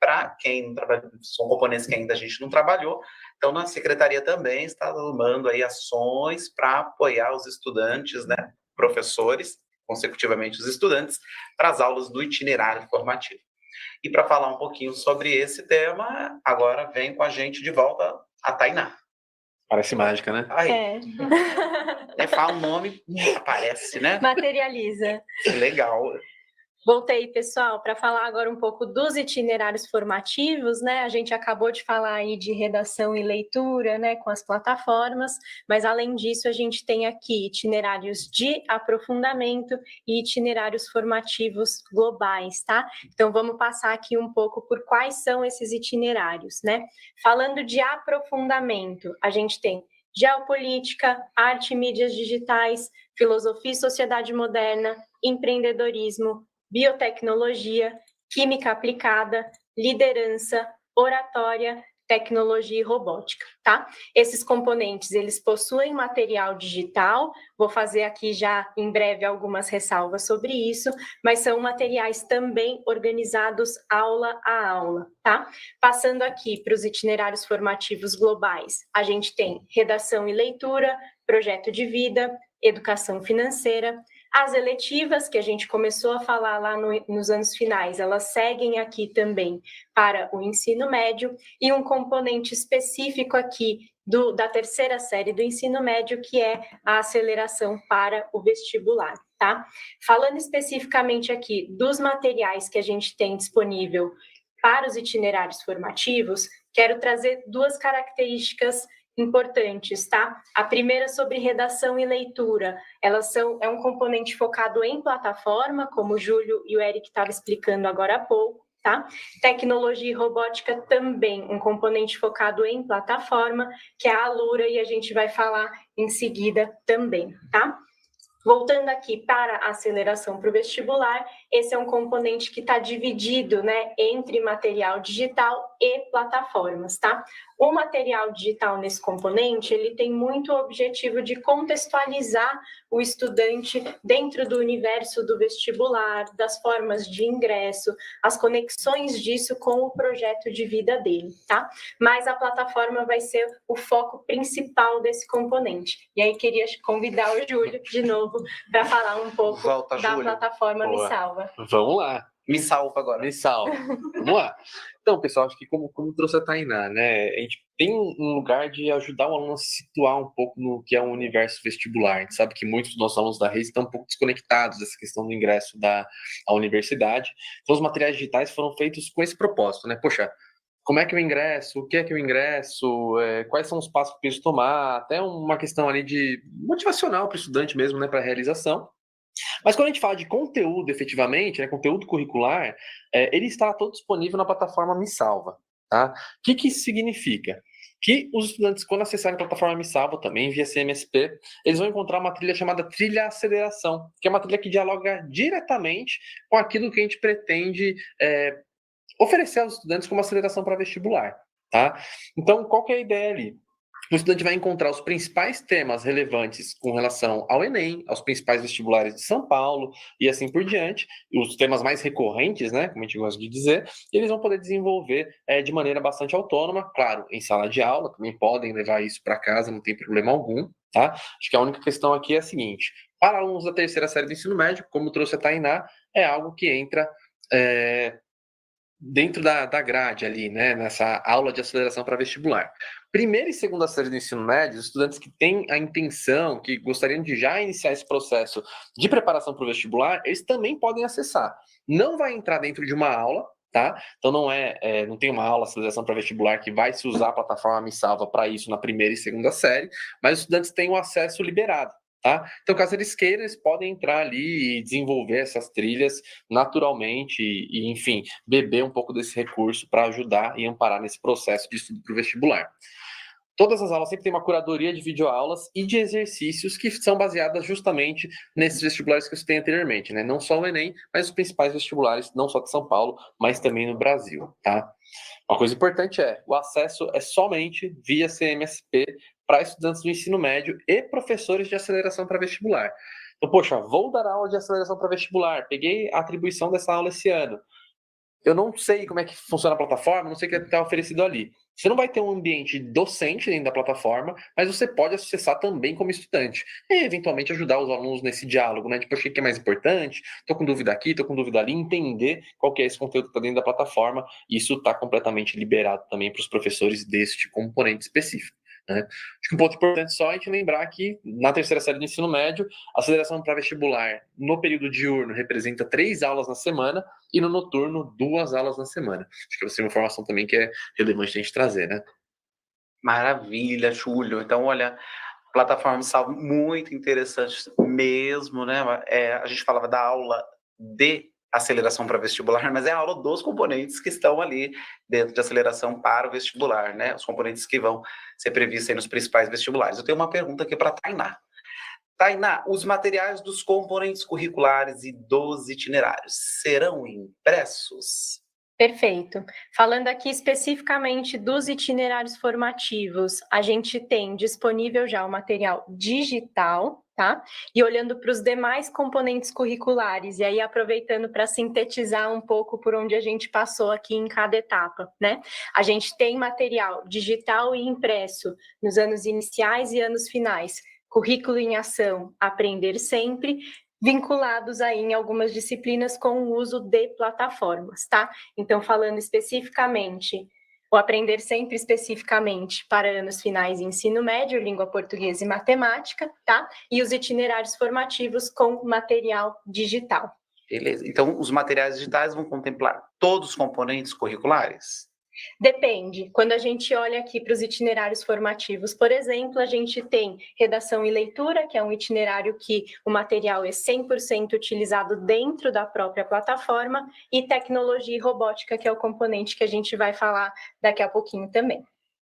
para quem não trabalha, são componentes que ainda a gente não trabalhou. Então, na secretaria também está tomando aí ações para apoiar os estudantes, né, professores, consecutivamente os estudantes, para as aulas do itinerário formativo. E para falar um pouquinho sobre esse tema, agora vem com a gente de volta a Tainá. Parece mágica, né? Aí, fala o nome, aparece, né? Materializa. Legal. Voltei, pessoal, para falar agora um pouco dos itinerários formativos, né? A gente acabou de falar aí de redação e leitura, né, com as plataformas, mas além disso a gente tem aqui itinerários de aprofundamento e itinerários formativos globais, tá? Então vamos passar aqui um pouco por quais são esses itinerários, né? Falando de aprofundamento, a gente tem geopolítica, arte e mídias digitais, filosofia e sociedade moderna, empreendedorismo, biotecnologia, química aplicada, liderança, oratória, tecnologia e robótica, tá? Esses componentes, eles possuem material digital, vou fazer aqui já em breve algumas ressalvas sobre isso, mas são materiais também organizados aula a aula, tá? Passando aqui para os itinerários formativos globais, a gente tem redação e leitura, projeto de vida, educação financeira. As eletivas, que a gente começou a falar lá nos anos finais, elas seguem aqui também para o ensino médio, e um componente específico aqui da terceira série do ensino médio, que é a aceleração para o vestibular, tá? Falando especificamente aqui dos materiais que a gente tem disponível para os itinerários formativos, quero trazer duas características importantes, tá? A primeira sobre redação e leitura. É um componente focado em plataforma, como o Júlio e o Eric estavam explicando agora há pouco, tá? Tecnologia e robótica também, um componente focado em plataforma, que é a Alura, e a gente vai falar em seguida também, tá? Voltando aqui para a aceleração para o vestibular, esse é um componente que está dividido, né, entre material digital e plataformas, tá? O material digital nesse componente, ele tem muito o objetivo de contextualizar o estudante dentro do universo do vestibular, das formas de ingresso, as conexões disso com o projeto de vida dele, tá? Mas a plataforma vai ser o foco principal desse componente. E aí queria convidar o Júlio de novo para falar um pouco da plataforma Me Salva. Vamos lá. Me salva agora. Me salva. Vamos lá. Então, pessoal, acho que como trouxe a Tainá, né, a gente tem um lugar de ajudar o aluno a se situar um pouco no que é o universo vestibular. A gente sabe que muitos dos nossos alunos da rede estão um pouco desconectados dessa questão do ingresso à universidade. Então, os materiais digitais foram feitos com esse propósito, né? Poxa, como é que eu ingresso? O que é que eu ingresso? Quais são os passos que eu preciso tomar? Até uma questão ali de motivacional para o estudante mesmo, né, para a realização. Mas quando a gente fala de conteúdo, efetivamente, né, conteúdo curricular, ele está todo disponível na plataforma Me Salva. Tá? O que isso significa? Que os estudantes, quando acessarem a plataforma Me Salva, também via CMSP, eles vão encontrar uma trilha chamada Trilha Aceleração, que é uma trilha que dialoga diretamente com aquilo que a gente pretende oferecer aos estudantes como aceleração para vestibular. Tá? Então, qual que é a ideia ali? O estudante vai encontrar os principais temas relevantes com relação ao Enem, aos principais vestibulares de São Paulo e assim por diante, os temas mais recorrentes, né, como a gente gosta de dizer, e eles vão poder desenvolver de maneira bastante autônoma, claro, em sala de aula, também podem levar isso para casa, não tem problema algum, tá? Acho que a única questão aqui é a seguinte, para alunos da terceira série do ensino médio, como trouxe a Tainá, é algo que entra dentro da grade ali, né, nessa aula de aceleração para vestibular. Primeira e segunda série do ensino médio, os estudantes que têm a intenção, que gostariam de já iniciar esse processo de preparação para o vestibular, eles também podem acessar. Não vai entrar dentro de uma aula, tá? Então não tem uma aula de aceleração para vestibular que vai se usar a plataforma Me Salva para isso na primeira e segunda série, mas os estudantes têm o acesso liberado. Tá? Então, caso eles queiram, eles podem entrar ali e desenvolver essas trilhas naturalmente e enfim, beber um pouco desse recurso para ajudar e amparar nesse processo de estudo para o vestibular. Todas as aulas sempre tem uma curadoria de videoaulas e de exercícios que são baseadas justamente nesses vestibulares que eu citei anteriormente, né? Não só o Enem, mas os principais vestibulares, não só de São Paulo, mas também no Brasil, tá? Uma coisa importante o acesso é somente via CMSP para estudantes do ensino médio e professores de aceleração para vestibular. Então, poxa, vou dar aula de aceleração para vestibular, peguei a atribuição dessa aula esse ano. eu não sei como é que funciona a plataforma, não sei o que está oferecido ali. Você não vai ter um ambiente docente dentro da plataforma, mas você pode acessar também como estudante. E, eventualmente, ajudar os alunos nesse diálogo, né? Tipo, o que é mais importante? Estou com dúvida aqui, estou com dúvida ali. Entender qual que é esse conteúdo que está dentro da plataforma. Isso está completamente liberado também para os professores deste componente específico, né? Acho que um ponto importante só é a gente lembrar que, na terceira série do ensino médio, a aceleração para vestibular no período diurno representa 3 aulas na semana e no noturno 2 aulas na semana. Acho que essa é uma informação também que é relevante a gente trazer, né? Maravilha, Júlio. Então, olha, plataforma de salvo muito interessante mesmo, né? A gente falava da aula de aceleração para vestibular, mas é a aula dos componentes que estão ali dentro de aceleração para o vestibular, né? Os componentes que vão ser previstos aí nos principais vestibulares. Eu tenho uma pergunta aqui para a Tainá. Tainá, os materiais dos componentes curriculares e dos itinerários serão impressos? Perfeito. Falando aqui especificamente dos itinerários formativos, a gente tem disponível já o material digital, tá? E olhando para os demais componentes curriculares, e aí aproveitando para sintetizar um pouco por onde a gente passou aqui em cada etapa, né? A gente tem material digital e impresso nos anos iniciais e anos finais. Currículo em ação, aprender sempre, vinculados aí em algumas disciplinas com o uso de plataformas, tá? Então, falando especificamente, o aprender sempre especificamente para anos finais e ensino médio, língua portuguesa e matemática, tá? E os itinerários formativos com material digital. Beleza. Então, os materiais digitais vão contemplar todos os componentes curriculares? Depende. Quando a gente olha aqui para os itinerários formativos, por exemplo, a gente tem redação e leitura, que é um itinerário que o material é 100% utilizado dentro da própria plataforma, e tecnologia e robótica, que é o componente que a gente vai falar daqui a pouquinho também.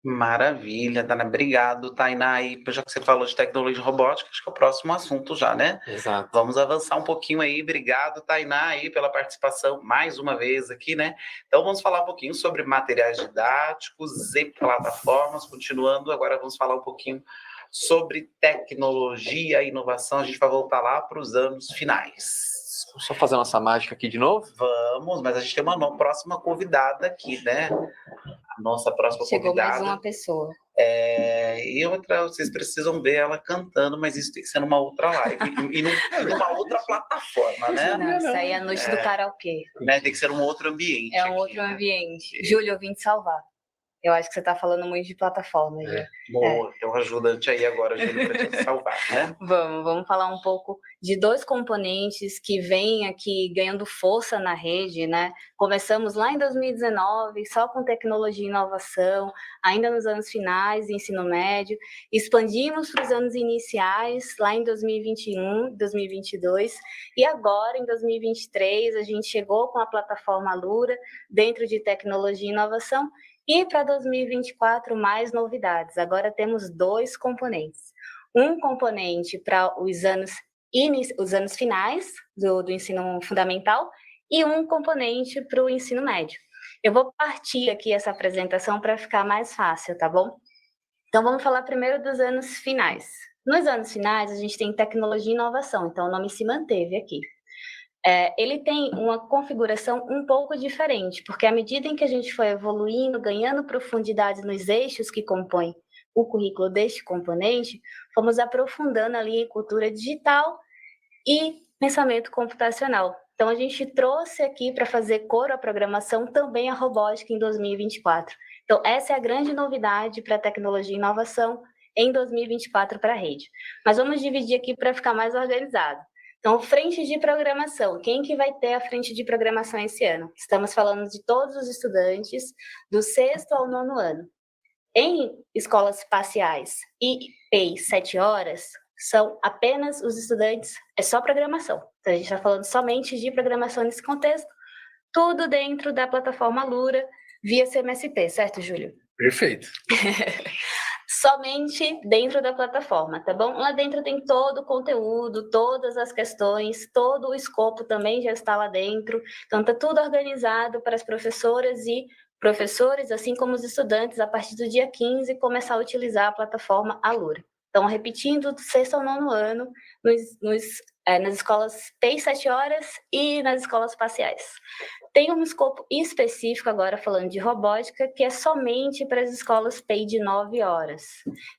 Maravilha, Dana. Obrigado, Tainá. E já que você falou de tecnologia e robótica, acho que é o próximo assunto já, né? Exato. Vamos avançar um pouquinho aí. Obrigado, Tainá, aí pela participação mais uma vez aqui, né? Então vamos falar um pouquinho sobre materiais didáticos e plataformas. Continuando, agora vamos falar um pouquinho sobre tecnologia e inovação. A gente vai voltar lá para os anos finais. Só fazer nossa mágica aqui de novo? Vamos, mas a gente tem uma próxima convidada aqui, né? A nossa próxima Chegou convidada. mais uma pessoa. E outra, vocês precisam ver ela cantando, mas isso tem que ser numa outra live e numa outra plataforma, né? Não, isso aí é a noite do karaokê. Né? Tem que ser um outro ambiente. É um aqui, outro né? ambiente. Júlio, eu vim te salvar. Eu acho que você está falando muito de plataforma. Boa, tem um ajudante aí agora, Júlio, para te salvar, né? Vamos falar um pouco de 2 componentes que vêm aqui ganhando força na rede, né? Começamos lá em 2019, só com tecnologia e inovação, ainda nos anos finais, ensino médio, expandimos para os anos iniciais, lá em 2021, 2022, e agora, em 2023, a gente chegou com a plataforma Alura, dentro de tecnologia e inovação. E para 2024, mais novidades. Agora temos 2 componentes. Um componente para os anos finais do ensino fundamental e um componente para o ensino médio. Eu vou partir aqui essa apresentação para ficar mais fácil, tá bom? Então, vamos falar primeiro dos anos finais. Nos anos finais, a gente tem tecnologia e inovação, então o nome se manteve aqui. Ele tem uma configuração um pouco diferente, porque à medida em que a gente foi evoluindo, ganhando profundidade nos eixos que compõem o currículo deste componente, fomos aprofundando ali em cultura digital e pensamento computacional. Então, a gente trouxe aqui para fazer coro à programação também a robótica em 2024. Então, essa é a grande novidade para a tecnologia e inovação em 2024 para a rede. Mas vamos dividir aqui para ficar mais organizado. Então, frente de programação. Quem que vai ter a frente de programação esse ano? Estamos falando de todos os estudantes do 6º ao 9º ano. Em escolas espaciais e EI 7 horas, são apenas os estudantes, é só programação. Então, a gente está falando somente de programação nesse contexto, tudo dentro da plataforma Alura, via CMSP, certo, Júlio? Perfeito. Somente dentro da plataforma, tá bom? Lá dentro tem todo o conteúdo, todas as questões, todo o escopo também já está lá dentro. Então, tá tudo organizado para as professoras e professores, assim como os estudantes, a partir do dia 15, começar a utilizar a plataforma Alura. Então, repetindo, do 6º ao 9º ano, nas escolas TEI 7 horas e nas escolas parciais. Tem um escopo específico, agora falando de robótica, que é somente para as escolas PEI de 9 horas.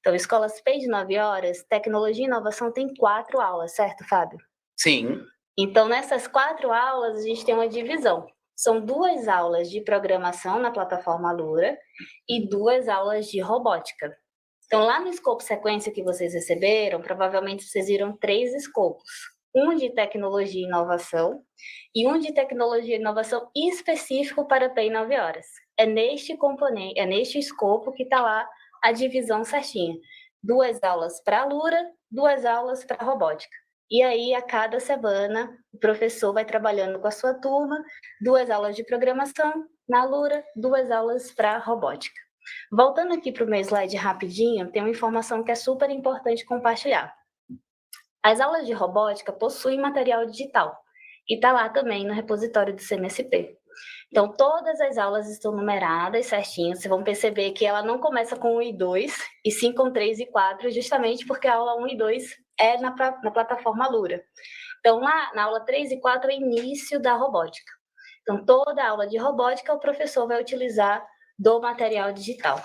Então, escolas PEI de 9 horas, tecnologia e inovação tem 4 aulas, certo, Fábio? Sim. Então, nessas 4 aulas, a gente tem uma divisão. São 2 aulas de programação na plataforma Alura e 2 aulas de robótica. Então, lá no escopo sequência que vocês receberam, provavelmente vocês viram 3 escopos. Um de tecnologia e inovação e um de tecnologia e inovação específico para PEI 9 horas. É neste componente, é neste escopo que está lá a divisão certinha. 2 aulas para Alura, 2 aulas para robótica. E aí, a cada semana, o professor vai trabalhando com a sua turma, 2 aulas de programação na Alura, 2 aulas para robótica. Voltando aqui para o meu slide rapidinho, tem uma informação que é super importante compartilhar. As aulas de robótica possuem material digital, e está lá também no repositório do CMSP. Então, todas as aulas estão numeradas certinho, vocês vão perceber que ela não começa com 1 e 2, e sim com 3 e 4, justamente porque a aula 1 e 2 é na plataforma Alura. Então, lá na aula 3 e 4 é o início da robótica. Então, toda a aula de robótica, o professor vai utilizar do material digital.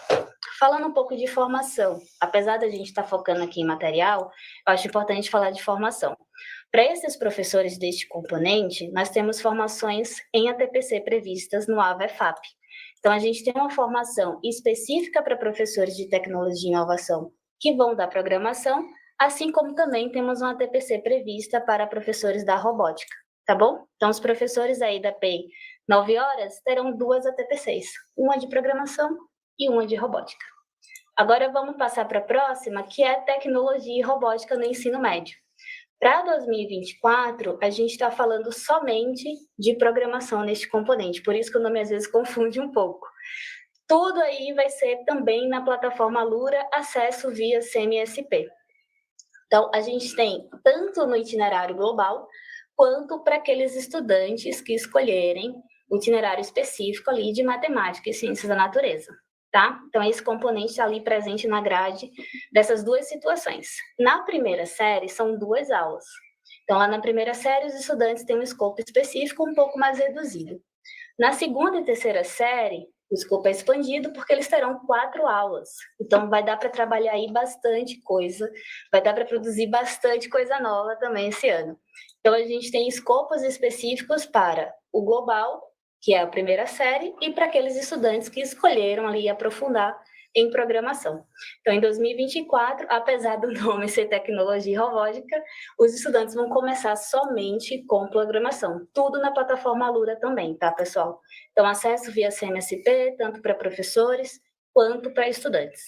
Falando um pouco de formação, apesar da gente estar focando aqui em material, eu acho importante falar de formação. Para esses professores deste componente, nós temos formações em ATPC previstas no AVA-EFAP. Então, a gente tem uma formação específica para professores de tecnologia e inovação que vão dar programação, assim como também temos uma ATPC prevista para professores da robótica, tá bom? Então, os professores aí da PEI 9 horas terão 2 ATPCs, uma de programação e uma de robótica. Agora vamos passar para a próxima, que é tecnologia e robótica no ensino médio. Para 2024, a gente está falando somente de programação neste componente, por isso que o nome às vezes confunde um pouco. Tudo aí vai ser também na plataforma Alura, acesso via CMSP. Então, a gente tem tanto no itinerário global, quanto para aqueles estudantes que escolherem o itinerário específico ali de matemática e ciências da natureza. Tá? Então, esse componente está ali presente na grade dessas 2 situações. Na primeira série, são 2 aulas. Então, lá na primeira série, os estudantes têm um escopo específico um pouco mais reduzido. Na segunda e terceira série, o escopo é expandido porque eles terão 4 aulas. Então, vai dar para trabalhar aí bastante coisa, vai dar para produzir bastante coisa nova também esse ano. Então, a gente tem escopos específicos para o global, que é a primeira série, e para aqueles estudantes que escolheram ali aprofundar em programação. Então, em 2024, apesar do nome ser tecnologia e robótica, os estudantes vão começar somente com programação. Tudo na plataforma Alura também, tá, pessoal? Então, acesso via CMSP, tanto para professores quanto para estudantes.